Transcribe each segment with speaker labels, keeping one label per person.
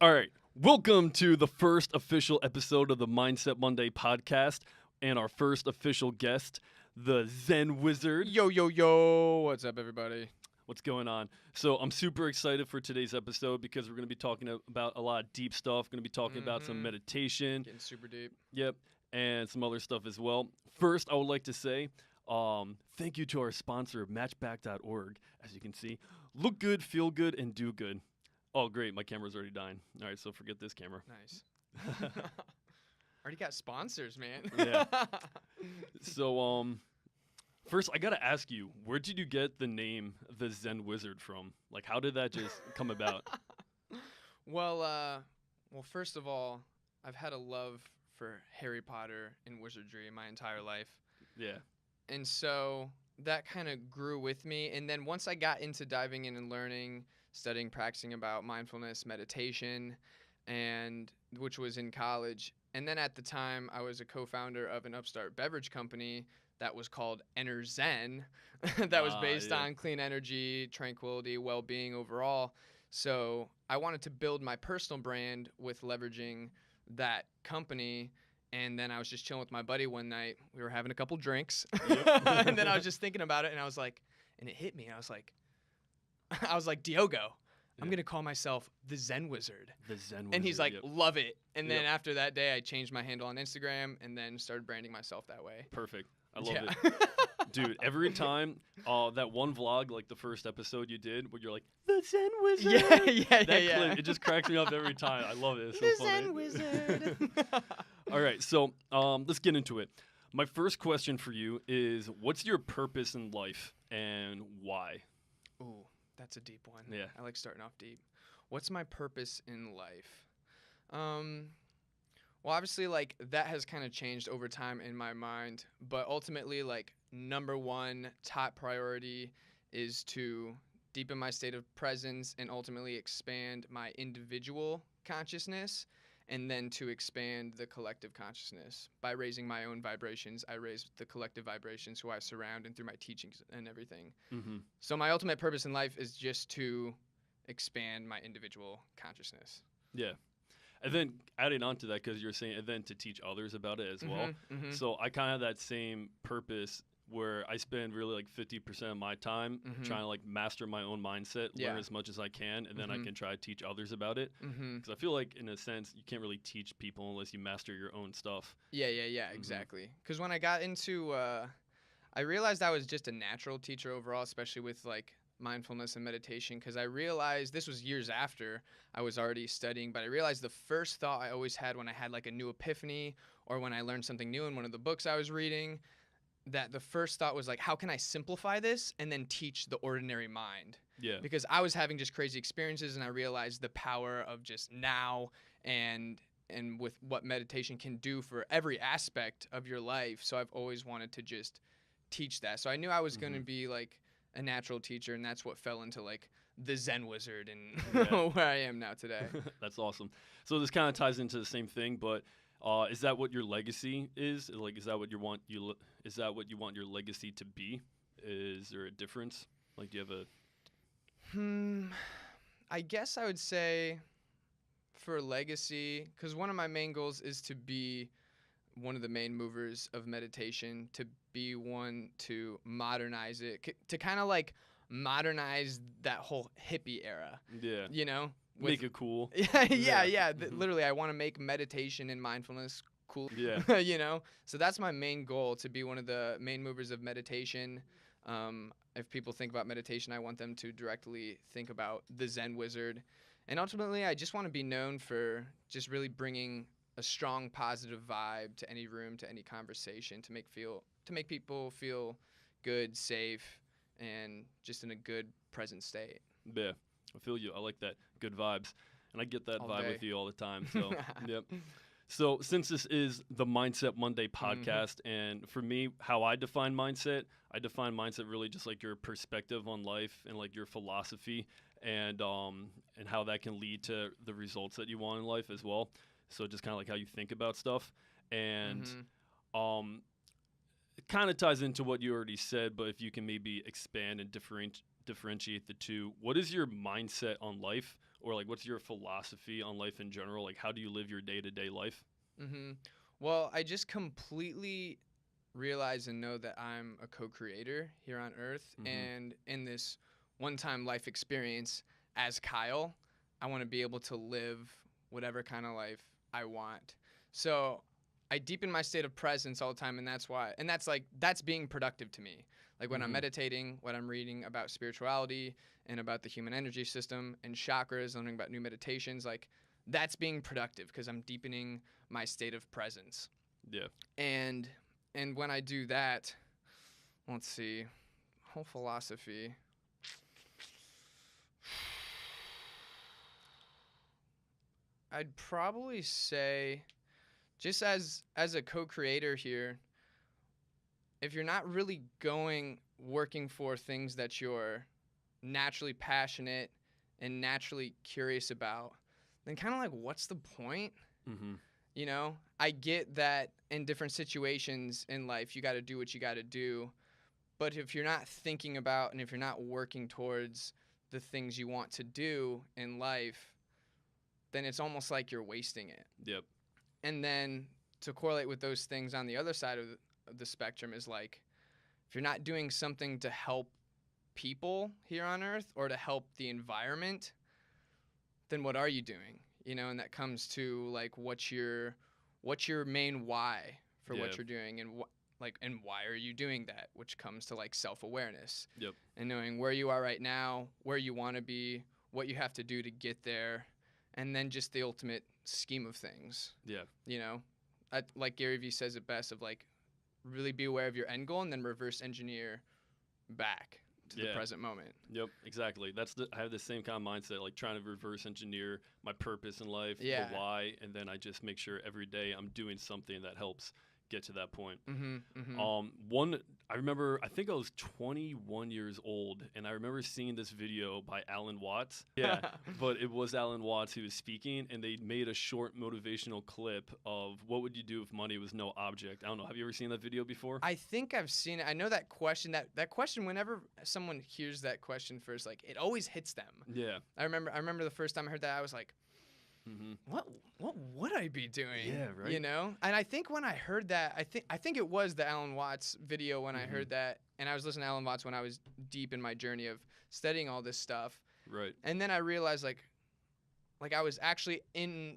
Speaker 1: All right. Welcome to the first official episode of the Mindset Monday podcast and our first official guest, the Zen Wizard.
Speaker 2: Yo, what's up, everybody?
Speaker 1: What's going on? So I'm super excited for today's episode because we're going to be talking about a lot of deep stuff. Going to be talking about some meditation.
Speaker 2: Getting super deep.
Speaker 1: Yep. And some other stuff as well. First, I would like to say thank you to our sponsor, matchback.org. As you can see, look good, feel good, and do good. Oh, great. My camera's already dying. All right, so forget this camera.
Speaker 2: Nice. Already got sponsors, man.
Speaker 1: Yeah. So, first, I got to ask you, where did you get the name the Zen Wizard from? Like, how did that just come about?
Speaker 2: Well, first of all, I've had a love for Harry Potter and wizardry my entire life.
Speaker 1: Yeah.
Speaker 2: And so that kind of grew with me. And then once I got into diving in and learning, studying, practicing about mindfulness, meditation, and which was in college. And then at the time, I was a co-founder of an upstart beverage company that was called Enter Zen, that was based on clean energy, tranquility, well-being overall. So I wanted to build my personal brand with leveraging that company. And then I was just chilling with my buddy one night. We were having a couple drinks.
Speaker 1: Yep.
Speaker 2: And then I was just thinking about it, and I was like, and it hit me. And I was like, Diogo, I'm going to call myself the Zen Wizard.
Speaker 1: The Zen Wizard.
Speaker 2: And he's like,
Speaker 1: yep.
Speaker 2: Love it. And then
Speaker 1: Yep.
Speaker 2: after that day, I changed my handle on Instagram and then started branding myself that way.
Speaker 1: Perfect. I love
Speaker 2: Yeah.
Speaker 1: it. Dude, every time that one vlog, like the first episode you did, where you're like, the Zen Wizard.
Speaker 2: Yeah.
Speaker 1: That clip, it just cracks me up every time. I love it. It's so
Speaker 2: The
Speaker 1: funny.
Speaker 2: Zen Wizard.
Speaker 1: All right, so let's get into it. My first question for you is, what's your purpose in life and why?
Speaker 2: Ooh, that's a deep one.
Speaker 1: Yeah.
Speaker 2: I like starting off deep. What's my purpose in life? Well, obviously, like, that has kind of changed over time in my mind. But ultimately, like, number one top priority is to deepen my state of presence and ultimately expand my individual consciousness, and then to expand the collective consciousness. By raising my own vibrations, I raise the collective vibrations who I surround and through my teachings and everything.
Speaker 1: Mm-hmm.
Speaker 2: So my ultimate purpose in life is just to expand my individual consciousness.
Speaker 1: Yeah. And then adding on to that, because you're saying, and then to teach others about it as well.
Speaker 2: Mm-hmm.
Speaker 1: So I kind of have that same purpose where I spend really like 50% of my time trying to like master my own mindset, learn as much as I can, and then I can try to teach others about it. Because I feel like, in a sense, you can't really teach people unless you master your own stuff.
Speaker 2: Yeah, exactly. Because when I got into, I realized I was just a natural teacher overall, especially with like mindfulness and meditation, because I realized, this was years after I was already studying, but I realized the first thought I always had when I had like a new epiphany or when I learned something new in one of the books I was reading, that the first thought was like, how can I simplify this and then teach the ordinary mind?
Speaker 1: Yeah.
Speaker 2: Because I was having just crazy experiences, and I realized the power of just now and with what meditation can do for every aspect of your life. So I've always wanted to just teach that. So I knew I was going to be like a natural teacher, and that's what fell into like the Zen Wizard and where I am now today.
Speaker 1: That's awesome. So this kind of ties into the same thing, but is that what your legacy is? Like, is that what you want your legacy to be? Is there a difference? Like, do you have a?
Speaker 2: I guess I would say for legacy, because one of my main goals is to be one of the main movers of meditation, to be one to modernize it, to kind of like modernize that whole hippie era.
Speaker 1: Yeah.
Speaker 2: You know?
Speaker 1: Make it cool.
Speaker 2: Yeah. Literally, I want to make meditation and mindfulness cool.
Speaker 1: Yeah.
Speaker 2: You know? So that's my main goal, to be one of the main movers of meditation. If people think about meditation, I want them to directly think about the Zen Wizard. And ultimately, I just want to be known for just really bringing a strong, positive vibe to any room, to any conversation, to make people feel good, safe, and just in a good present state.
Speaker 1: Yeah. I feel you. I like that. Good vibes. And I get that
Speaker 2: All
Speaker 1: vibe
Speaker 2: day.
Speaker 1: with you all the time. So, yep. So since this is the Mindset Monday podcast, and for me, how I define mindset really just like your perspective on life and like your philosophy, and how that can lead to the results that you want in life as well. So just kind of like how you think about stuff. And it kind of ties into what you already said, but if you can maybe expand and differentiate the two. What is your mindset on life or like what's your philosophy on life in general? Like how do you live your day-to-day life?
Speaker 2: Mm-hmm. Well, I just completely realize and know that I'm a co-creator here on Earth, and in this one-time life experience as Kyle, I want to be able to live whatever kind of life I want. So I deepen my state of presence all the time, and that's being productive to me. Like when I'm meditating, what I'm reading about spirituality and about the human energy system and chakras, learning about new meditations, like that's being productive because I'm deepening my state of presence.
Speaker 1: Yeah.
Speaker 2: And when I do that, let's see, whole philosophy. I'd probably say, just as a co-creator here, if you're not really working for things that you're naturally passionate and naturally curious about, then kind of like, what's the point? You know, I get that in different situations in life, you got to do what you got to do. But if you're not thinking about and if you're not working towards the things you want to do in life, then it's almost like you're wasting it.
Speaker 1: Yep.
Speaker 2: And then to correlate with those things on the other side of the spectrum is like, if you're not doing something to help people here on Earth or to help the environment, then what are you doing? You know, and that comes to like what's your main why for what you're doing, and and why are you doing that, which comes to like self-awareness.
Speaker 1: Yep.
Speaker 2: And knowing where you are right now, where you want to be, what you have to do to get there, and then just the ultimate scheme of things.
Speaker 1: Yeah.
Speaker 2: You know, like Gary Vee says it best, of like really be aware of your end goal and then reverse engineer back to the present moment.
Speaker 1: Yep, exactly. I have the same kind of mindset, like trying to reverse engineer my purpose in life, the why, and then I just make sure every day I'm doing something that helps get to that point. I remember, I think I was 21 years old, and I remember seeing this video by Alan Watts. Yeah, but it was Alan Watts who was speaking, and they made a short motivational clip of what would you do if money was no object. I don't know. Have you ever seen that video before?
Speaker 2: I think I've seen it. I know that question. That question, whenever someone hears that question first, like it always hits them.
Speaker 1: Yeah.
Speaker 2: I remember the first time I heard that, I was like, what would I be doing?
Speaker 1: Yeah, right.
Speaker 2: You know? And I think when I heard that, I think it was the Alan Watts video when I heard that, and I was listening to Alan Watts when I was deep in my journey of studying all this stuff.
Speaker 1: Right.
Speaker 2: And then I realized like I was actually en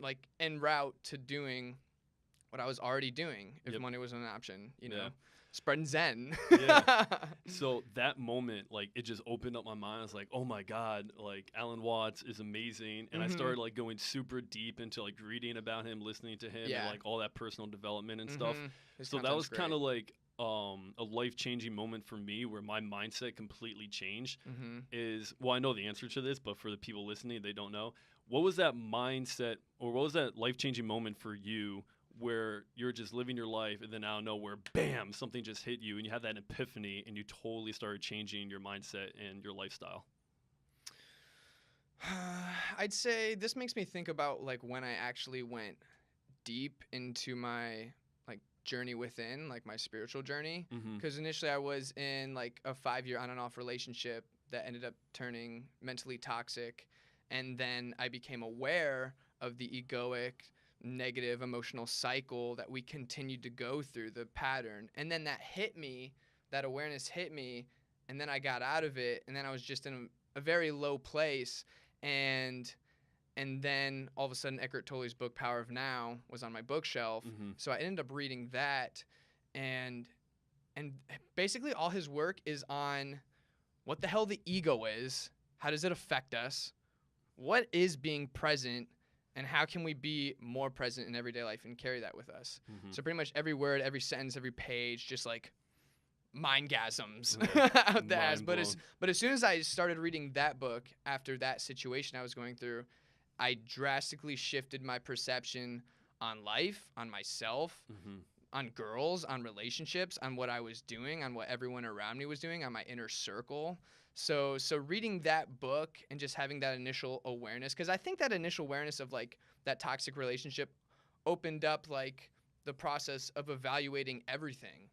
Speaker 2: route to doing what I was already doing if money wasn't an option, you know. Spreading Zen.
Speaker 1: So that moment, like, it just opened up my mind. I was like, oh my God, like, Alan Watts is amazing. And I started, like, going super deep into, like, reading about him, listening to him, and, like, all that personal development and stuff. So that was kind of, like, a life-changing moment for me where my mindset completely changed. Well, I know the answer to this, but for the people listening, they don't know. What was that mindset, or what was that life-changing moment for you where you're just living your life and then out of nowhere, bam, something just hit you and you had that epiphany and you totally started changing your mindset and your lifestyle?
Speaker 2: I'd say this makes me think about like when I actually went deep into my like journey within, like my spiritual journey. Because initially I was in like a 5-year on and off relationship that ended up turning mentally toxic. And then I became aware of the egoic, negative emotional cycle that we continued to go through, the pattern. And then that awareness hit me, and then I got out of it, and then I was just in a very low place. And then all of a sudden Eckhart Tolle's book Power of Now was on my bookshelf. So I ended up reading that, and basically all his work is on what the hell the ego is, how does it affect us, what is being present, and how can we be more present in everyday life and carry that with us? So pretty much every word, every sentence, every page, just like mindgasms out the ass. But as soon as I started reading that book after that situation I was going through, I drastically shifted my perception on life, on myself, on girls, on relationships, on what I was doing, on what everyone around me was doing, on my inner circle. So reading that book and just having that initial awareness, because I think that initial awareness of like that toxic relationship opened up like the process of evaluating everything.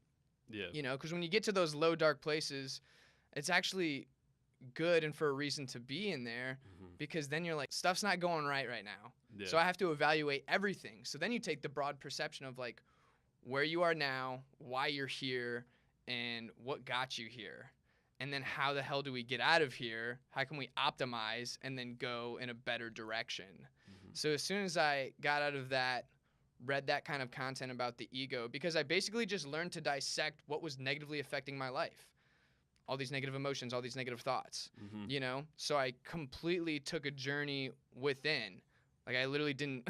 Speaker 2: Yeah. You know, because when you get to those low, dark places, it's actually good and for a reason to be in there, because then you're like, stuff's not going right now.
Speaker 1: Yeah.
Speaker 2: So I have to evaluate everything. So then you take the broad perception of like where you are now, why you're here, and what got you here. And then how the hell do we get out of here? How can we optimize and then go in a better direction? So as soon as I got out of that, read that kind of content about the ego, because I basically just learned to dissect what was negatively affecting my life. All these negative emotions, all these negative thoughts, you know? So I completely took a journey within. Like I literally didn't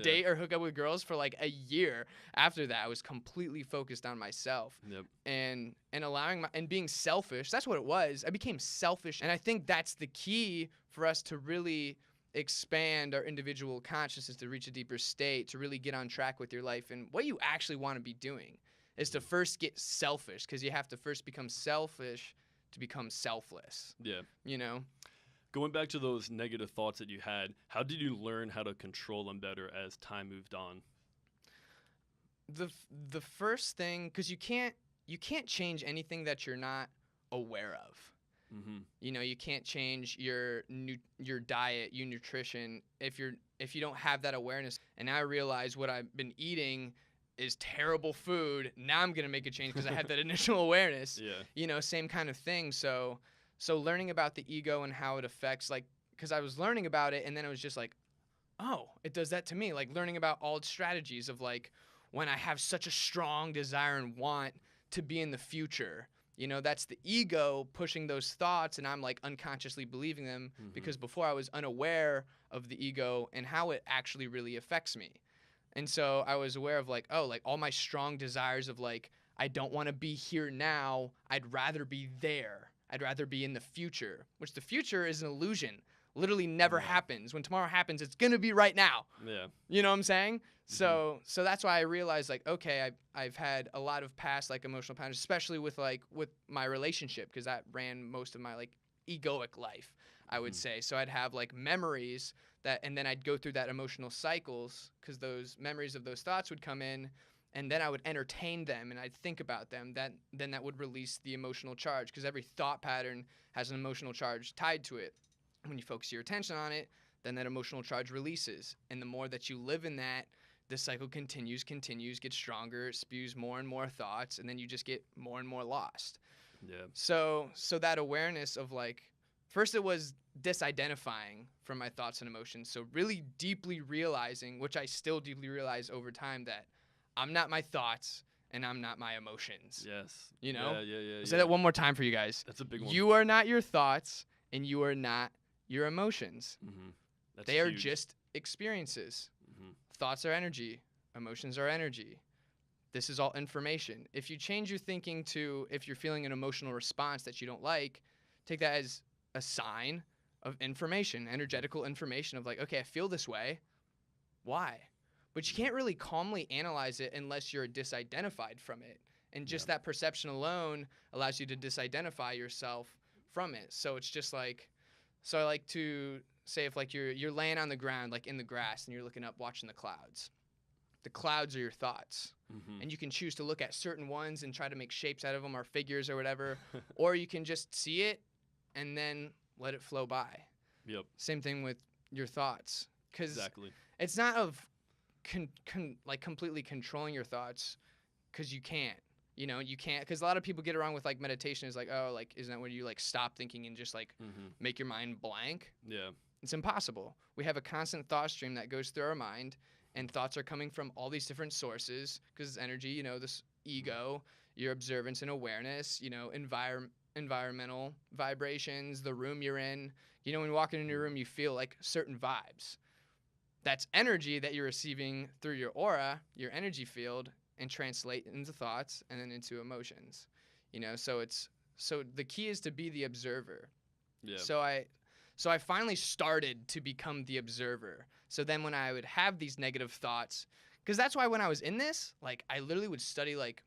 Speaker 2: date or hook up with girls for like a year after that. I was completely focused on myself. And allowing and being selfish. That's what it was. I became selfish. And I think that's the key for us to really expand our individual consciousness, to reach a deeper state, to really get on track with your life and what you actually want to be doing. Is to first get selfish, because you have to first become selfish to become selfless. Yeah. You know?
Speaker 1: Going back to those negative thoughts that you had, how did you learn how to control them better as time moved on?
Speaker 2: The first thing, because you can't change anything that you're not aware of. You know, you can't change your diet, your nutrition, if you don't have that awareness. And I realize what I've been eating is terrible food. Now I'm going to make a change because I have that initial awareness. You know, same kind of thing. So learning about the ego and how it affects, like, because I was learning about it and then it was just like, oh, it does that to me. Like learning about all its strategies of like when I have such a strong desire and want to be in the future, you know, that's the ego pushing those thoughts and I'm like unconsciously believing them because before I was unaware of the ego and how it actually really affects me. And so I was aware of like, oh, like all my strong desires of like, I don't want to be here now. I'd rather be there. I'd rather be in the future, which the future is an illusion. Literally never happens. When tomorrow happens, it's going to be right now. You know what I'm saying? So that's why I realized like, okay, I've had a lot of past like emotional patterns, especially with my relationship, because that ran most of my like egoic life, I would say. So I'd have like memories and then I'd go through that emotional cycles because those memories of those thoughts would come in and then I would entertain them and I'd think about them. Then that would release the emotional charge because every thought pattern has an emotional charge tied to it. When you focus your attention on it, then that emotional charge releases. And the more that you live in that, the cycle continues, gets stronger, it spews more and more thoughts, and then you just get more and more lost. So that awareness of like, first it was disidentifying from my thoughts and emotions. So really deeply realizing, which I still deeply realize over time, that I'm not my thoughts and I'm not my emotions. You know? I'll say that one more time for you guys.
Speaker 1: That's a big one.
Speaker 2: You are not your thoughts and you are not your emotions. They are just experiences. Thoughts are energy. Emotions are energy. This is all information. If you change your thinking to, if you're feeling an emotional response that you don't like, take that as a sign of information, energetical information of like, okay, I feel this way. Why? But you can't really calmly analyze it unless you're disidentified from it. And just that perception alone allows you to disidentify yourself from it. So it's just like, so I like to say if like you're laying on the ground, like in the grass, and you're looking up watching the clouds. The clouds are your thoughts. And you can choose to look at certain ones and try to make shapes out of them or figures or whatever. Or you can just see it and then let it flow by. Same thing with your thoughts. Because it's not of like completely controlling your thoughts, because you can't. You know, you can't, because a lot of people get it wrong with like meditation is like, oh, like, isn't that where you like stop thinking and just like make your mind blank? It's impossible. We have a constant thought stream that goes through our mind, and thoughts are coming from all these different sources because it's energy, you know, this ego, your observance and awareness, you know, environmental vibrations, the room you're in. You know, when you walk into a room, you feel like certain vibes. That's energy that you're receiving through your aura, your energy field, and translate into thoughts and then into emotions. You know, so the key is to be the observer. So I finally started to become the observer. So then when I would have these negative thoughts, because that's why when I was in this, like I literally would study like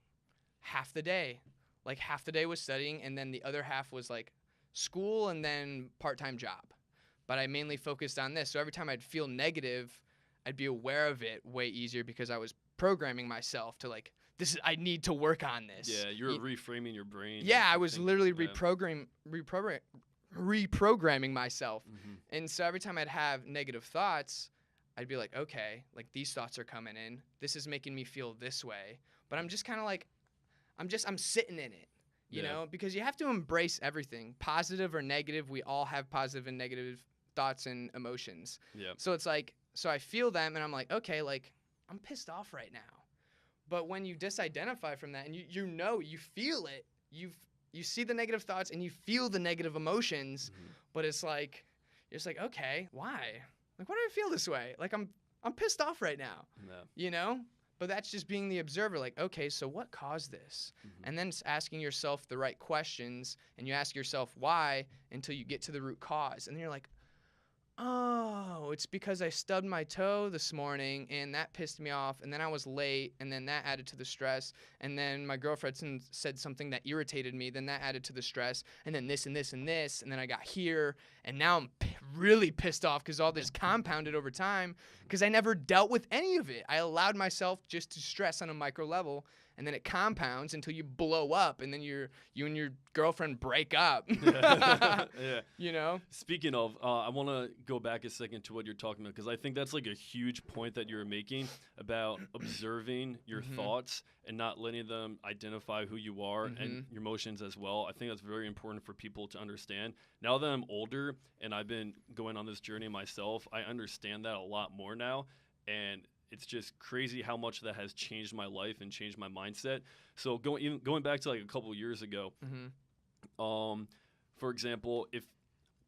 Speaker 2: half the day. Like half the day was studying, and then the other half was like school and then part-time job. But I mainly focused on this. So every time I'd feel negative, I'd be aware of it way easier because I was programming myself to like, I need to work on this.
Speaker 1: You were reframing your brain.
Speaker 2: I was literally reprogramming reprogramming myself. And so every time I'd have negative thoughts, I'd be like, okay, like these thoughts are coming in. This is making me feel this way. But I'm just kind of like, I'm sitting in it, you know, because you have to embrace everything, positive or negative. We all have positive and negative thoughts and emotions. So it's like, so I feel them and I'm like, okay, like I'm pissed off right now. But when you disidentify from that and you know, you feel it, you see the negative thoughts and you feel the negative emotions, but it's like, you're just like, okay, why? Like, why do I feel this way? Like, I'm pissed off right now, you know? But that's just being the observer. Like, okay, so what caused this? And then it's asking yourself the right questions, and you ask yourself why until you get to the root cause. And then you're like, oh, it's because I stubbed my toe this morning, and that pissed me off, and then I was late, and then that added to the stress, and then my girlfriend said something that irritated me, then that added to the stress, and then this and this and this, and then I got here, and now I'm really pissed off because all this compounded over time because I never dealt with any of it. I allowed myself just to stress on a micro level, and then it compounds until you blow up, and then you and your girlfriend break up. You know?
Speaker 1: Speaking of, I want to go back a second to what you're talking about, because I think that's like a huge point that you're making about observing your thoughts and not letting them identify who you are and your emotions as well. I think that's very important for people to understand. Now that I'm older and I've been going on this journey myself, I understand that a lot more now. And it's just crazy how much that has changed my life and changed my mindset. So going back to like a couple of years ago, for example, if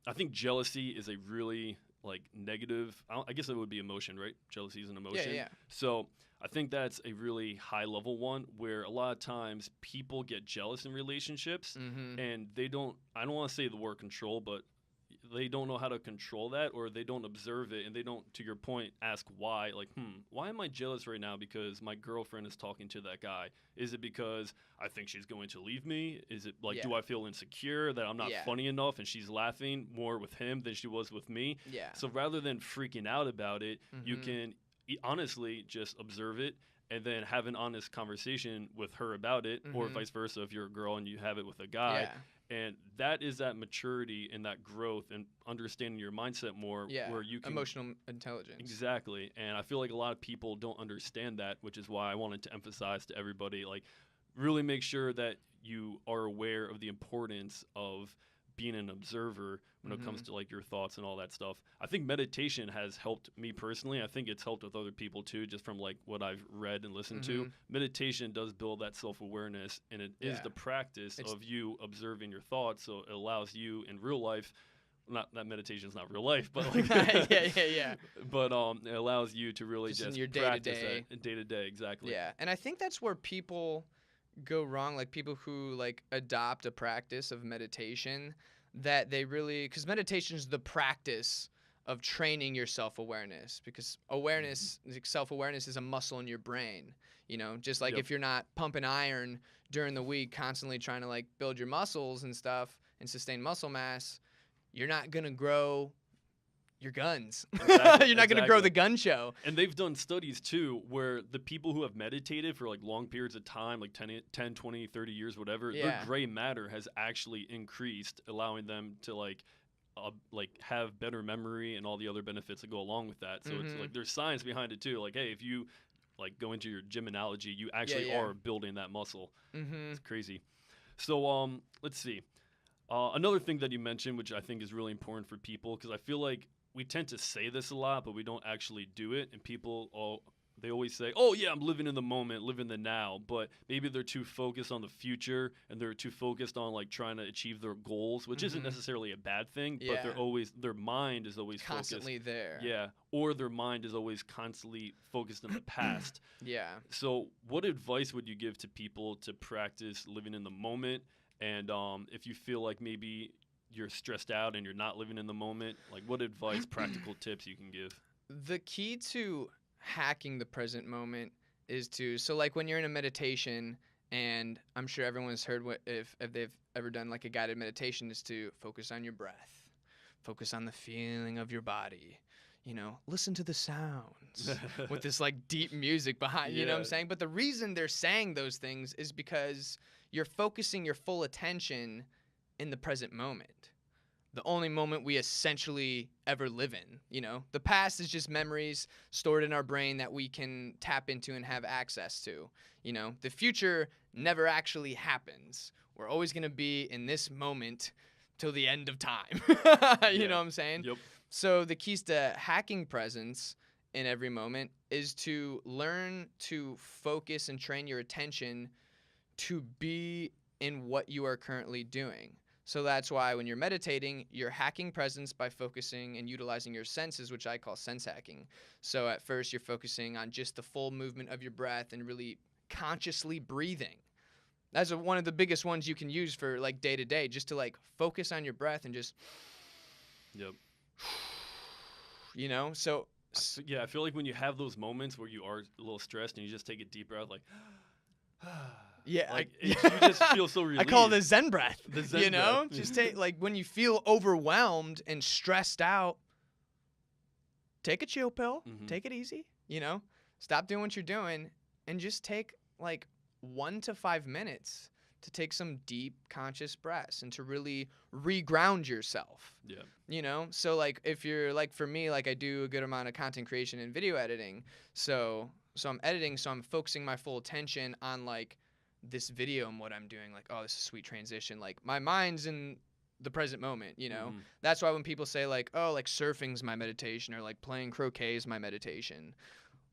Speaker 1: I think jealousy is a really like negative, I guess it would be emotion, right? Jealousy is an emotion.
Speaker 2: Yeah.
Speaker 1: So I think that's a really high level one where a lot of times people get jealous in relationships and I don't want to say the word control, but they don't know how to control that, or they don't observe it, and they don't, to your point, ask why. Like, why am I jealous right now because my girlfriend is talking to that guy? Is it because I think she's going to leave me? Is it like, do I feel insecure that I'm not funny enough and she's laughing more with him than she was with me? So rather than freaking out about it, you can honestly just observe it and then have an honest conversation with her about it, or vice versa if you're a girl and you have it with a guy. And that is that maturity and that growth and understanding your mindset more, where you can
Speaker 2: emotional intelligence.
Speaker 1: Exactly. And I feel like a lot of people don't understand that, which is why I wanted to emphasize to everybody, like, really make sure that you are aware of the importance of being an observer when it comes to like your thoughts and all that stuff. I think meditation has helped me personally. I think it's helped with other people too, just from like what I've read and listened to. Meditation does build that self-awareness, and it is the practice of you observing your thoughts. So it allows you in real life, not that meditation is not real life, but like but it allows you to really just
Speaker 2: in your
Speaker 1: practice
Speaker 2: day-to-day.
Speaker 1: that day to day. Exactly.
Speaker 2: Yeah, and I think that's where people go wrong, like people who like adopt a practice of meditation, that they really, because meditation is the practice of training your self-awareness, because awareness, self-awareness is a muscle in your brain, you know, just like if you're not pumping iron during the week, constantly trying to like build your muscles and stuff and sustain muscle mass, you're not going to grow your guns. You're not going to grow the gun show.
Speaker 1: And they've done studies too where the people who have meditated for like long periods of time, like 10, 20, 30 years, whatever, their gray matter has actually increased, allowing them to like have better memory and all the other benefits that go along with that. So it's like there's science behind it too. Like, hey, if you like go into your gym analogy, you actually are building that muscle. It's crazy. So let's see. Another thing that you mentioned, which I think is really important for people, because I feel like we tend to say this a lot, but we don't actually do it. And people, they always say, oh, yeah, I'm living in the moment, living the now. But maybe they're too focused on the future, and they're too focused on like trying to achieve their goals, which isn't necessarily a bad thing. But their mind is always
Speaker 2: constantly
Speaker 1: focused.
Speaker 2: there.
Speaker 1: Yeah. Or their mind is always constantly focused in the past. So what advice would you give to people to practice living in the moment? And if you feel like maybe you're stressed out and you're not living in the moment, like what advice, practical tips you can give?
Speaker 2: The key to hacking the present moment is so like when you're in a meditation, and I'm sure everyone's heard if they've ever done like a guided meditation, is to focus on your breath, focus on the feeling of your body, you know, listen to the sounds with this like deep music behind, you know what I'm saying? But the reason they're saying those things is because you're focusing your full attention in the present moment. the only moment we essentially ever live in. You know, the past is just memories stored in our brain that we can tap into and have access to. You know, the future never actually happens. We're always going to be in this moment till the end of time. You know what I'm saying?
Speaker 1: Yep.
Speaker 2: So the keys to hacking presence in every moment is to learn to focus and train your attention to be in what you are currently doing. So that's why when you're meditating, you're hacking presence by focusing and utilizing your senses, which I call sense hacking. So at first you're focusing on just the full movement of your breath and really consciously breathing. That's one of the biggest ones you can use for like day to day, just to like focus on your breath and just,
Speaker 1: Yep.
Speaker 2: you know, so.
Speaker 1: Yeah, I feel like when you have those moments where you are a little stressed and you just take a deep breath, like,
Speaker 2: Yeah,
Speaker 1: like you just feel so relieved.
Speaker 2: I call it the Zen breath.
Speaker 1: The Zen
Speaker 2: you know,
Speaker 1: breath.
Speaker 2: just take like when you feel overwhelmed and stressed out, take a chill pill, take it easy. You know, stop doing what you're doing and just take like 1 to 5 minutes to take some deep conscious breaths and to really reground yourself.
Speaker 1: Yeah.
Speaker 2: You know, so like if you're like for me, like I do a good amount of content creation and video editing. So I'm editing, so I'm focusing my full attention on like this video and what I'm doing. Like, oh, this is a sweet transition. Like my mind's in the present moment, you know? That's why when people say like, oh, like surfing's my meditation or like playing croquet is my meditation.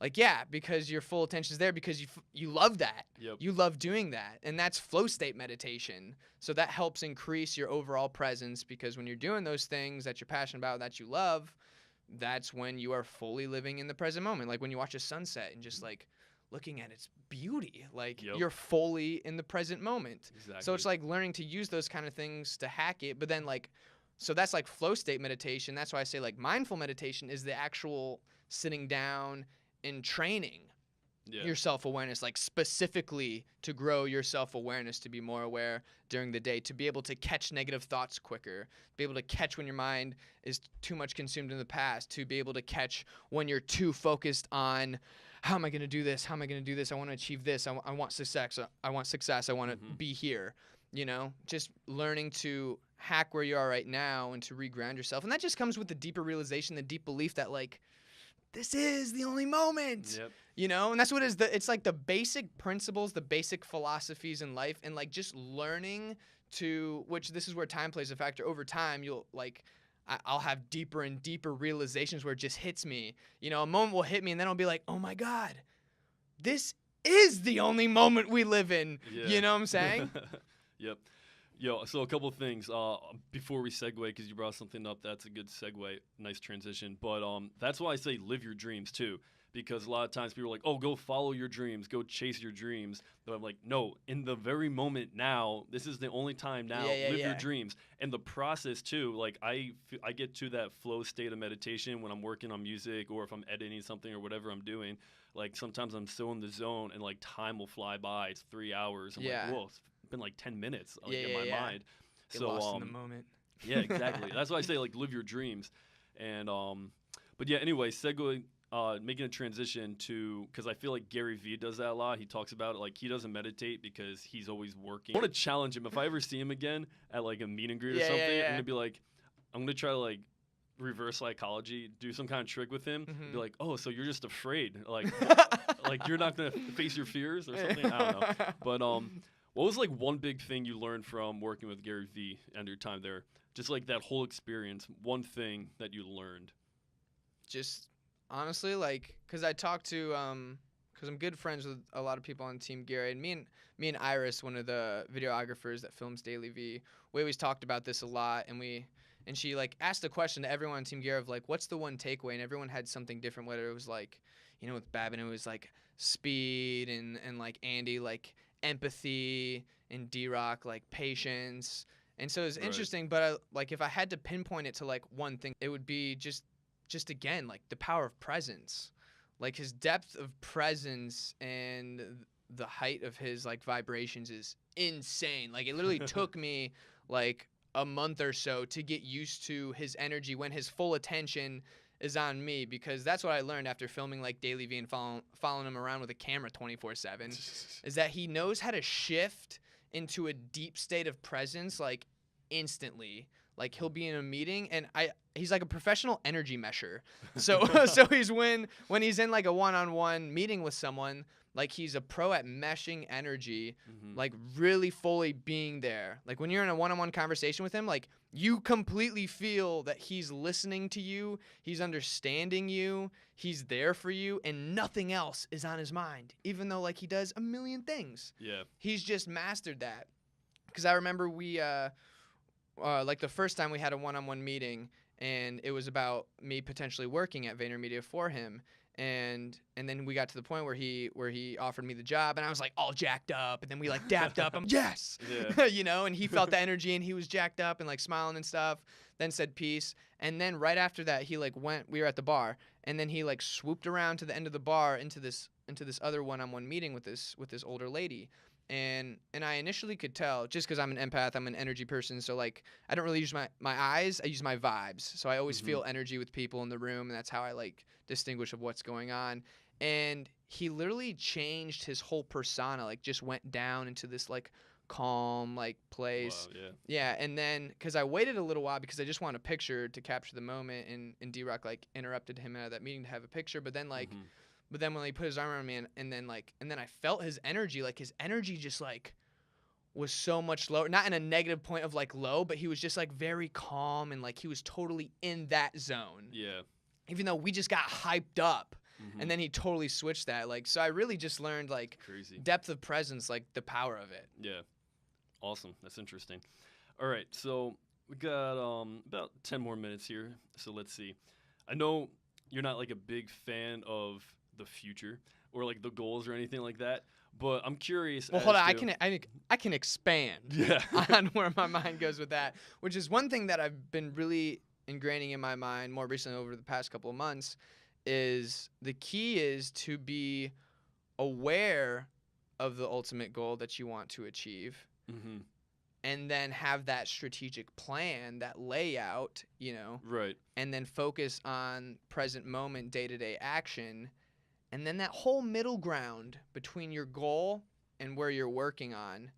Speaker 2: Like, yeah, because your full attention's there because you love that.
Speaker 1: Yep.
Speaker 2: You love doing that. And that's flow state meditation. So that helps increase your overall presence because when you're doing those things that you're passionate about, that you love, that's when you are fully living in the present moment. Like when you watch a sunset and just like looking at its beauty, like you're fully in the present moment.
Speaker 1: Exactly.
Speaker 2: So it's like learning to use those kind of things to hack it. But then like, so that's like flow state meditation. That's why I say like mindful meditation is the actual sitting down and training your self-awareness, like specifically to grow your self-awareness, to be more aware during the day, to be able to catch negative thoughts quicker, be able to catch when your mind is too much consumed in the past, to be able to catch when you're too focused on how am I going to do this? How am I going to do this? I want to achieve this. I want success. I want success. I want to be here. You know, just learning to hack where you are right now and to reground yourself. And that just comes with the deeper realization, the deep belief that like, this is the only moment, you know? And that's what it's like the basic principles, the basic philosophies in life, and like just learning to, which this is where time plays a factor. Over time, you'll like, I'll have deeper and deeper realizations where it just hits me. You know, a moment will hit me and then I'll be like, oh my God, this is the only moment we live in.
Speaker 1: Yeah.
Speaker 2: You know what I'm saying?
Speaker 1: Yep. Yo, so a couple of things before we segue, because you brought something up that's a good segue, nice transition. But that's why I say live your dreams too, because a lot of times people are like, oh, go follow your dreams, go chase your dreams. But I'm like, no, in the very moment now, this is the only time now, live your dreams. And the process too, like I get to that flow state of meditation when I'm working on music or if I'm editing something or whatever I'm doing. Like sometimes I'm so in the zone and like time will fly by. It's 3 hours. I'm like, whoa, it's been like 10 minutes like, in my mind.
Speaker 2: Get lost in the moment.
Speaker 1: Yeah, exactly. That's why I say like live your dreams. And but yeah, anyway, segue, making a transition to, because I feel like Gary Vee does that a lot. He talks about it like he doesn't meditate because he's always working. I want to challenge him. If I ever see him again at like a meet and greet or something, I'm gonna be like, I'm gonna try to like reverse psychology, do some kind of trick with him, be like, oh, so you're just afraid, like like you're not gonna face your fears or something. I don't know. But what was like one big thing you learned from working with Gary Vee and your time there? Just like that whole experience, one thing that you learned.
Speaker 2: Just honestly, like, cause I talked to, cause I'm good friends with a lot of people on Team Gary, and me and Iris, one of the videographers that films Daily V, we always talked about this a lot, and she like asked a question to everyone on Team Gary of like, what's the one takeaway? And everyone had something different. Whether it was like, you know, with Babin, it was like speed, and like Andy, like empathy, and D-Rock, like patience. And so it's interesting, but like if I had to pinpoint it to like one thing, it would be just again, like the power of presence. Like his depth of presence and the height of his like vibrations is insane. Like it literally took me like a month or so to get used to his energy when his full attention is on me, because that's what I learned after filming like Daily V and following him around with a camera 24/7 is that he knows how to shift into a deep state of presence like instantly. Like he'll be in a meeting and he's like a professional energy mesher. So so he's when he's in like a one-on-one meeting with someone, like he's a pro at meshing energy, like really fully being there. Like when you're in a one-on-one conversation with him, like you completely feel that he's listening to you, he's understanding you, he's there for you, and nothing else is on his mind, even though like he does a million things.
Speaker 1: Yeah.
Speaker 2: He's just mastered that. Because I remember we like the first time we had a one-on-one meeting, and it was about me potentially working at VaynerMedia for him. And then we got to the point where he offered me the job, and I was like all jacked up, and then we like dapped up. I'm yes,
Speaker 1: Yeah.
Speaker 2: you know, and he felt the energy, and he was jacked up and like smiling and stuff. Then said peace, and then right after that he like went. We were at the bar, and then he like swooped around to the end of the bar into this other one-on-one meeting with this older lady. And I initially could tell, just because I'm an empath, I'm an energy person, so like I don't really use my eyes, I use my vibes. So I always feel energy with people in the room, and that's how I like distinguish of what's going on. And he literally changed his whole persona, like just went down into this like calm like place.
Speaker 1: Wow, yeah.
Speaker 2: Yeah, and then because I waited a little while because I just want a picture to capture the moment, and D-Rock like interrupted him out of that meeting to have a picture, but then like but then when he put his arm around me and then I felt his energy, like his energy just like was so much lower, not in a negative point of like low, but he was just like very calm, and like he was totally in that zone.
Speaker 1: Yeah.
Speaker 2: Even though we just got hyped up, and then he totally switched that. Like, so I really just learned like
Speaker 1: Crazy.
Speaker 2: Depth of presence, like the power of it.
Speaker 1: Yeah. Awesome. That's interesting. All right. So we got about 10 more minutes here. So let's see. I know you're not like a big fan of the future or like the goals or anything like that, but I'm curious.
Speaker 2: Well, hold on, I can expand on where my mind goes with that, which is one thing that I've been really ingraining in my mind more recently over the past couple of months. Is the key is to be aware of the ultimate goal that you want to achieve, and then have that strategic plan, that layout, you know,
Speaker 1: right,
Speaker 2: and then focus on present moment, day-to-day action. And then that whole middle ground between your goal and where you're working on,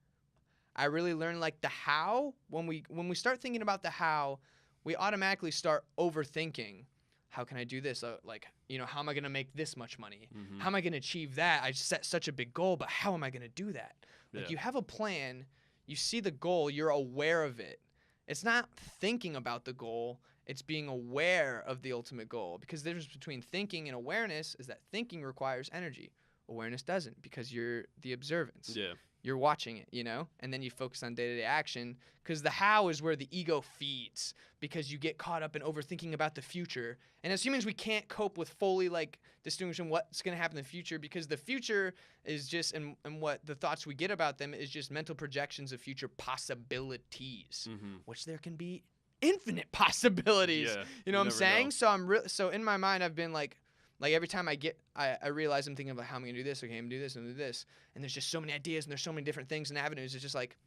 Speaker 2: I really learned like the how. When we start thinking about the how, we automatically start overthinking. How can I do this? Like, you know, how am I going to make this much money? How am I going to achieve that? I set such a big goal, but how am I going to do that? Like you have a plan, you see the goal, you're aware of it. It's not thinking about the goal. It's being aware of the ultimate goal, because the difference between thinking and awareness is that thinking requires energy. Awareness doesn't, because you're the observance.
Speaker 1: Yeah.
Speaker 2: You're watching it, you know, and then you focus on day-to-day action, because the how is where the ego feeds, because you get caught up in overthinking about the future. And as humans, we can't cope with fully like distinguishing what's going to happen in the future, because the future is just, and what the thoughts we get about them is just mental projections of future possibilities, which there can be infinite possibilities.
Speaker 1: Yeah,
Speaker 2: you know what I'm saying? So in my mind, I've been like every time I realize I'm thinking about how I'm gonna do this, okay, I'm gonna do this and do this, and there's just so many ideas and there's so many different things and avenues. It's just like,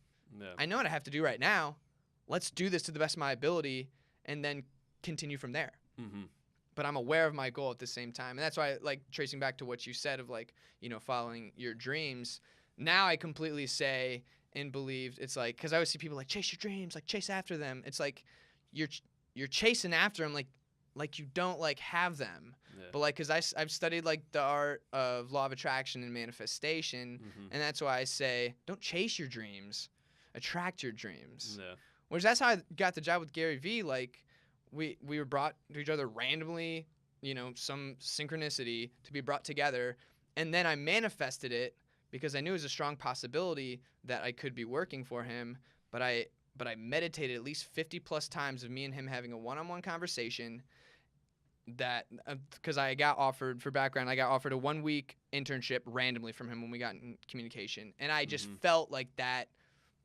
Speaker 2: I know what I have to do right now. Let's do this to the best of my ability, and then continue from there. But I'm aware of my goal at the same time, and that's why, like, tracing back to what you said of like, you know, following your dreams. Now I completely say and believe it's like, because I always see people like chase your dreams, like chase after them. It's like you're chasing after them like you don't like have them. But like, because I've studied like the art of law of attraction and manifestation, and that's why I say don't chase your dreams, attract your dreams. Which that's how I got the job with Gary Vee. Like we were brought to each other randomly, you know, some synchronicity to be brought together, and then I manifested it because I knew it was a strong possibility that I could be working for him. But I meditated at least 50 plus times of me and him having a one-on-one conversation. That because I got offered, for background, I got offered a 1-week internship randomly from him when we got in communication, and I just felt like that.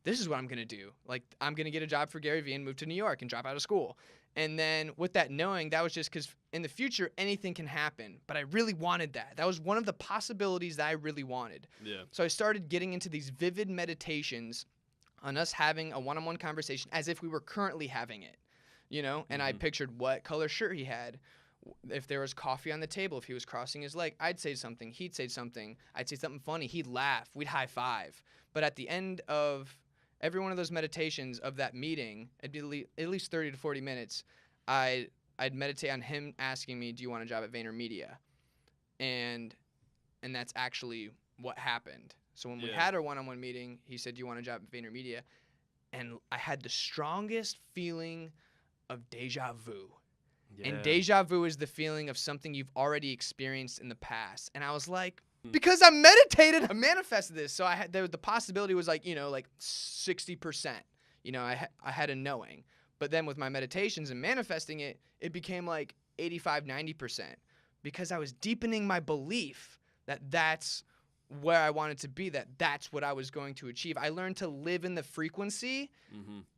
Speaker 2: This is what I'm gonna do. Like I'm gonna get a job for Gary Vee and move to New York and drop out of school. And then with that knowing, that was just because in the future anything can happen. But I really wanted that. That was one of the possibilities that I really wanted. So I started getting into these vivid meditations on us having a one-on-one conversation as if we were currently having it, you know. And I pictured what color shirt he had. If there was coffee on the table, if he was crossing his leg, I'd say something, he'd say something, I'd say something funny, he'd laugh, we'd high five. But at the end of every one of those meditations of that meeting, it'd be at least 30 to 40 minutes. I'd meditate on him asking me, do you want a job at VaynerMedia? And that's actually what happened. So when we had our one-on-one meeting, he said, do you want a job at VaynerMedia? And I had the strongest feeling of deja vu. Yeah. And deja vu is the feeling of something you've already experienced in the past. And I was like, because I meditated, I manifested this. So the possibility was like, 60%. I had a knowing. But then with my meditations and manifesting it, it became like 85, 90%. Because I was deepening my belief that that's where I wanted to be, that's what I was going to achieve. I learned to live in the frequency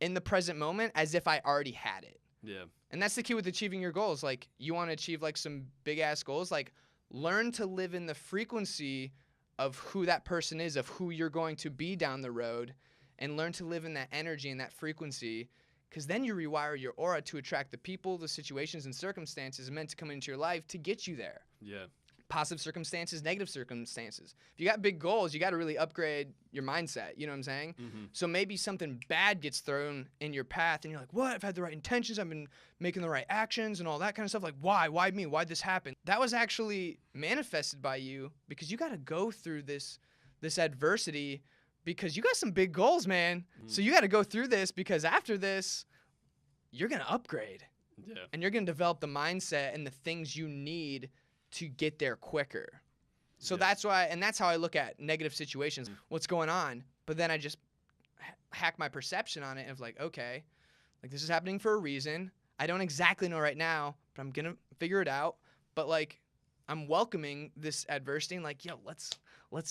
Speaker 2: in the present moment as if I already had it.
Speaker 1: Yeah.
Speaker 2: And that's the key with achieving your goals. Like, you want to achieve like some big ass goals, like learn to live in the frequency of who that person is, of who you're going to be down the road, and learn to live in that energy and that frequency, because then you rewire your aura to attract the people, the situations, and circumstances meant to come into your life to get you there.
Speaker 1: Yeah.
Speaker 2: Positive circumstances, negative circumstances. If you got big goals, you got to really upgrade your mindset. You know what I'm saying? So maybe something bad gets thrown in your path, and you're like, what? I've had the right intentions. I've been making the right actions and all that kind of stuff. Like, why? Why me? Why'd this happen? That was actually manifested by you because you got to go through this adversity because you got some big goals, man. So you got to go through this because after this, you're going to upgrade.
Speaker 1: Yeah.
Speaker 2: And you're going to develop the mindset and the things you need to get there quicker. So that's why, and that's how I look at negative situations, what's going on. But then I just hack my perception on it of like, okay, like this is happening for a reason. I don't exactly know right now, but I'm going to figure it out. But like, I'm welcoming this adversity and like, yo, let's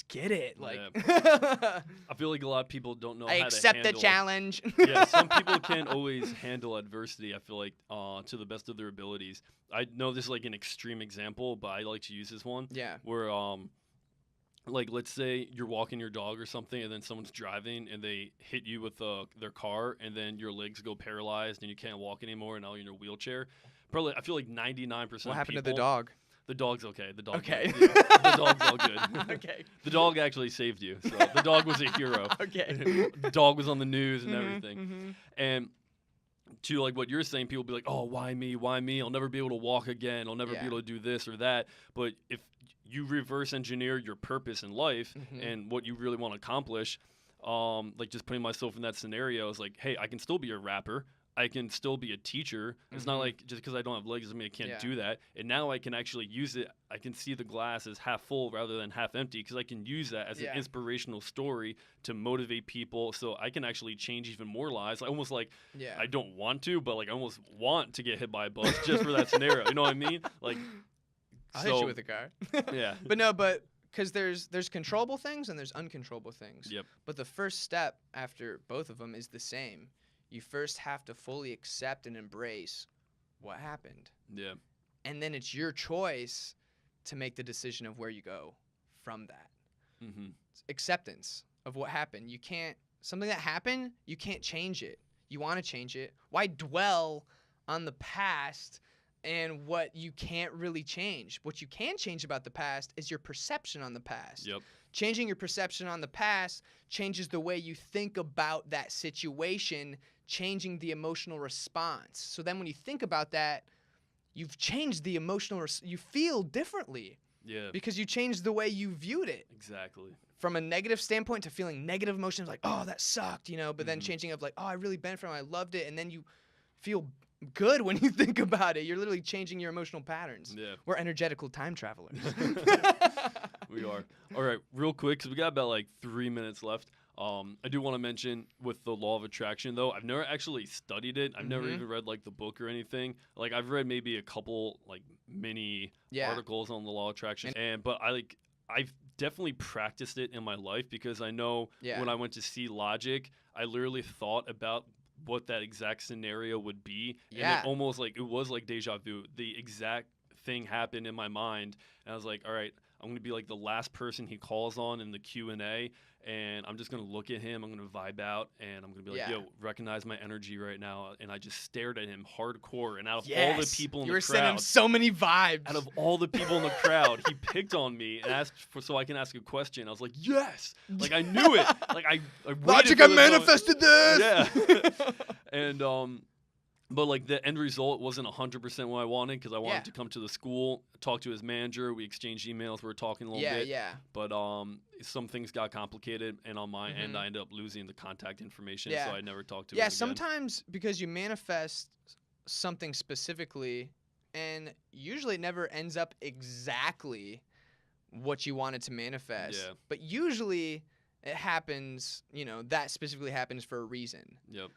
Speaker 2: get it. Like,
Speaker 1: I feel like a lot of people don't know how to handle. I
Speaker 2: accept the challenge.
Speaker 1: Yeah, some people can't always handle adversity, I feel like, to the best of their abilities. I know this is like an extreme example, but I like to use this one.
Speaker 2: Yeah.
Speaker 1: Where, like, let's say you're walking your dog or something, and then someone's driving, and they hit you with their car, and then your legs go paralyzed, and you can't walk anymore, and now you're in a wheelchair. Probably, I feel like 99%
Speaker 2: What happened
Speaker 1: of
Speaker 2: to the dog?
Speaker 1: The dog's okay. The dog.
Speaker 2: Okay.
Speaker 1: The dog's all good.
Speaker 2: Okay.
Speaker 1: The dog actually saved you. So the dog was a hero.
Speaker 2: Okay.
Speaker 1: The dog was on the news and everything. And to like what you're saying, people be like, "Oh, why me? Why me? I'll never be able to walk again. I'll never be able to do this or that." But if you reverse engineer your purpose in life and what you really want to accomplish, like just putting myself in that scenario is like, hey, I can still be a rapper. I can still be a teacher. It's not like just because I don't have legs doesn't mean I can't do that. And now I can actually use it. I can see the glass as half full rather than half empty because I can use that as an inspirational story to motivate people. So I can actually change even more lives. Almost like I don't want to, but like I almost want to get hit by a bus just for that scenario. You know what I mean? Like
Speaker 2: I'll hit you with a car.
Speaker 1: Yeah.
Speaker 2: But because there's controllable things and there's uncontrollable things.
Speaker 1: Yep.
Speaker 2: But the first step after both of them is the same. You first have to fully accept and embrace what happened.
Speaker 1: Yeah.
Speaker 2: And then it's your choice to make the decision of where you go from that. Acceptance of what happened. You can't, something that happened, you can't change it. You want to change it. Why dwell on the past and what you can't really change? What you can change about the past is your perception on the past.
Speaker 1: Yep.
Speaker 2: Changing your perception on the past changes the way you think about that situation, changing the emotional response. So then when you think about that, you've changed the emotional you feel differently.
Speaker 1: Yeah.
Speaker 2: Because you changed the way you viewed it.
Speaker 1: Exactly.
Speaker 2: From a negative standpoint to feeling negative emotions like, oh, that sucked, but then changing up like, oh, I really benefited from it, I loved it, and then you feel good when you think about it. You're literally changing your emotional patterns.
Speaker 1: Yeah.
Speaker 2: We're energetical time travelers.
Speaker 1: We are. All right, real quick, because we got about like 3 minutes left. I do want to mention with the law of attraction, though, I've never actually studied it. I've never even read like the book or anything. Like I've read maybe a couple like mini articles on the law of attraction, but I've definitely practiced it in my life because I know when I went to see Logic, I literally thought about what that exact scenario would be, and it almost like it was like deja vu. The exact thing happened in my mind, and I was like, all right, I'm going to be like the last person he calls on in the Q&A, and I'm just going to look at him. I'm going to vibe out, and I'm going to be like, yo, recognize my energy right now. And I just stared at him hardcore. And out of all the people in the crowd,
Speaker 2: you were sending him so many vibes.
Speaker 1: Out of all the people in the crowd, he picked on me and asked so I can ask a question. I was like, yes. Like, I knew it. Like, I
Speaker 2: Logic, I manifested this.
Speaker 1: Yeah. And, but, like, the end result wasn't 100% what I wanted because I wanted to come to the school, talk to his manager. We exchanged emails. We were talking a little bit.
Speaker 2: Yeah.
Speaker 1: But some things got complicated, and on my end, I ended up losing the contact information, so I never talked to him again.
Speaker 2: Sometimes because you manifest something specifically, and usually it never ends up exactly what you wanted to manifest.
Speaker 1: Yeah.
Speaker 2: But usually it happens, that specifically happens for a reason.
Speaker 1: Yep.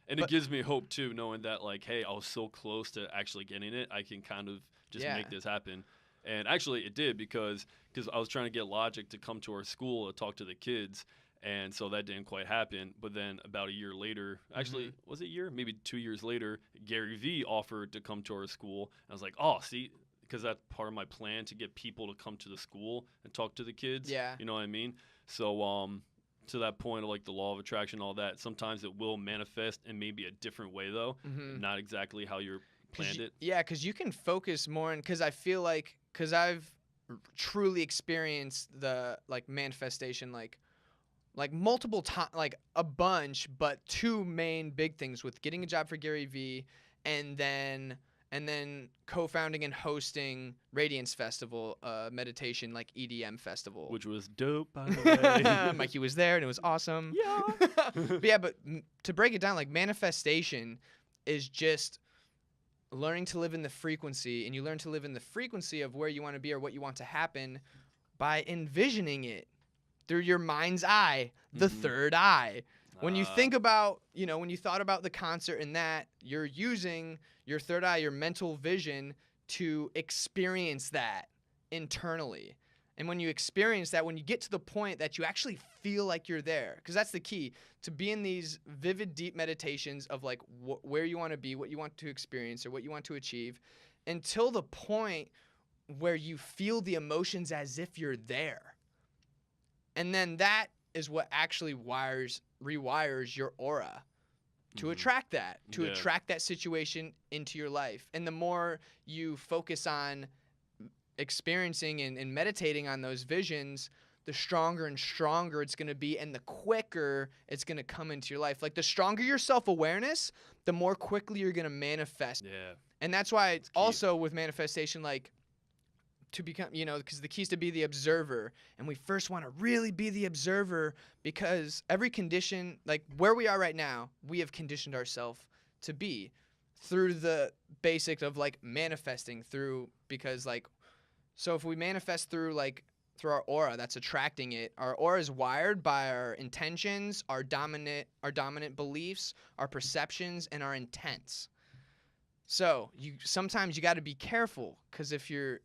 Speaker 1: And it gives me hope, too, knowing that, like, hey, I was so close to actually getting it. I can kind of just make this happen. And actually, it did because I was trying to get Logic to come to our school to talk to the kids. And so that didn't quite happen. But then about a year later, actually, was it a year? Maybe 2 years later, Gary Vee offered to come to our school. I was like, oh, see, because that's part of my plan to get people to come to the school and talk to the kids.
Speaker 2: Yeah.
Speaker 1: You know what I mean? So, to that point of like the law of attraction, all that, sometimes it will manifest in maybe a different way though, not exactly how you're planned it.
Speaker 2: Yeah, because you can focus more on, because I feel like, because I've truly experienced the like manifestation, like multiple times, like a bunch, but two main big things with getting a job for Gary Vee and then co-founding and hosting Radiance Festival, meditation like EDM festival,
Speaker 1: which was dope, by the way.
Speaker 2: Mikey was there and it was awesome.
Speaker 1: Yeah.
Speaker 2: But to break it down, like manifestation is just learning to live in the frequency, and you learn to live in the frequency of where you want to be or what you want to happen by envisioning it through your mind's eye, the third eye. When you think about, when you thought about the concert and that, you're using your third eye, your mental vision, to experience that internally. And when you experience that, when you get to the point that you actually feel like you're there, because that's the key, to be in these vivid, deep meditations of like where you want to be, what you want to experience, or what you want to achieve, until the point where you feel the emotions as if you're there. And then that is what actually rewires your aura to attract that, attract that situation into your life. And the more you focus on experiencing and meditating on those visions, the stronger and stronger it's going to be, and the quicker it's going to come into your life. Like, the stronger your self-awareness, the more quickly you're going to manifest.
Speaker 1: Yeah.
Speaker 2: And that's why it's also with manifestation, like, to become, because the key is to be the observer. And we first want to really be the observer, because every condition, like where we are right now, we have conditioned ourselves to be through the basics of like manifesting through, because like, so if we manifest through our aura, that's attracting it. Our aura is wired by our intentions, our dominant beliefs, our perceptions, and our intents. So sometimes you got to be careful, because if you're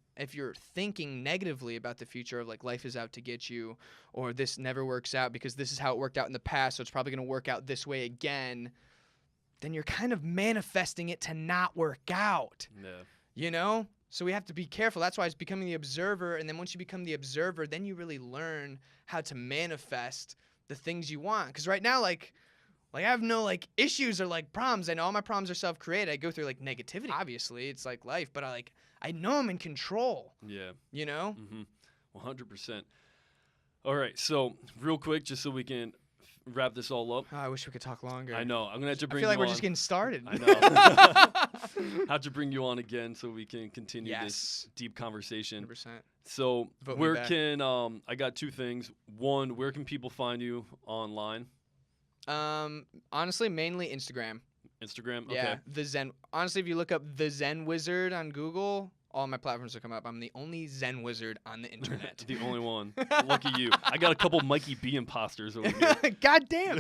Speaker 2: thinking negatively about the future of like life is out to get you, or this never works out because this is how it worked out in the past, so it's probably going to work out this way again, then you're kind of manifesting it to not work out.
Speaker 1: Yeah.
Speaker 2: So we have to be careful. That's why it's becoming the observer. And then once you become the observer, then you really learn how to manifest the things you want. Because right now, like I have no like issues or like problems. I know all my problems are self-created. I go through like negativity. Obviously, it's like life, but I know I'm in control.
Speaker 1: Yeah. 100%. All right. So real quick, just so we can wrap this all up.
Speaker 2: Oh, I wish we could talk longer.
Speaker 1: I know. I'm going to have to bring
Speaker 2: you on. I feel like we're
Speaker 1: on.
Speaker 2: just getting started.
Speaker 1: I know. Have to bring you on again so we can continue this deep conversation.
Speaker 2: 100%.
Speaker 1: So where can, I got two things. One, where can people find you online?
Speaker 2: Honestly, mainly Instagram.
Speaker 1: Instagram? Okay.
Speaker 2: Yeah, honestly, if you look up the Zen Wizard on Google, all my platforms will come up. I'm the only Zen Wizard on the internet.
Speaker 1: The only one. Lucky you. I got a couple Mikey B imposters over here.
Speaker 2: God damn.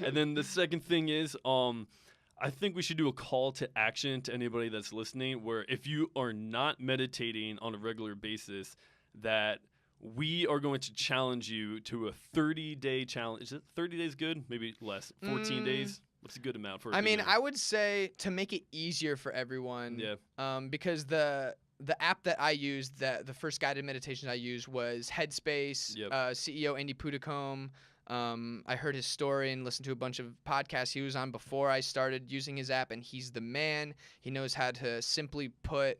Speaker 1: And then the second thing is, I think we should do a call to action to anybody that's listening, where if you are not meditating on a regular basis, that we are going to challenge you to a 30-day challenge. Is it 30 days good? Maybe less. 14 days? What's a good amount for a
Speaker 2: I mean,
Speaker 1: beginner?
Speaker 2: I would say to make it easier for everyone.
Speaker 1: Yeah.
Speaker 2: Because the app that I used, the first guided meditation I used was Headspace.
Speaker 1: Yep.
Speaker 2: CEO Andy Puddicombe. I heard his story and listened to a bunch of podcasts he was on before I started using his app, and he's the man. He knows how to simply put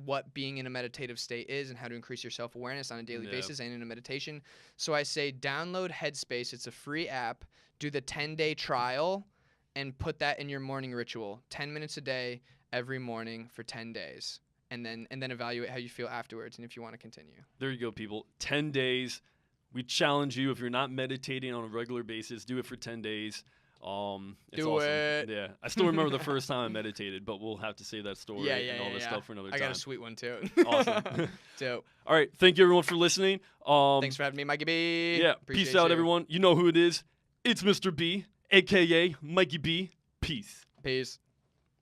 Speaker 2: what being in a meditative state is and how to increase your self-awareness on a daily basis and in a meditation. So I say download Headspace. It's a free app. Do the 10-day trial and put that in your morning ritual. 10 minutes a day every morning for 10 days. And then evaluate how you feel afterwards and if you want to continue.
Speaker 1: There you go, people. 10 days. We challenge you, if you're not meditating on a regular basis, do it for 10 days. It's
Speaker 2: Do
Speaker 1: awesome.
Speaker 2: it.
Speaker 1: Yeah. I still remember the first time I meditated, but we'll have to save that story and all this stuff for another time.
Speaker 2: I got a sweet one too.
Speaker 1: Awesome.
Speaker 2: Dope.
Speaker 1: All right. Thank you, everyone, for listening.
Speaker 2: Thanks for having me, Mikey B.
Speaker 1: Yeah.
Speaker 2: Appreciate
Speaker 1: Peace out,
Speaker 2: you.
Speaker 1: everyone. You know who it is. It's Mr. B, a.k.a. Mikey B. Peace.
Speaker 2: Peace.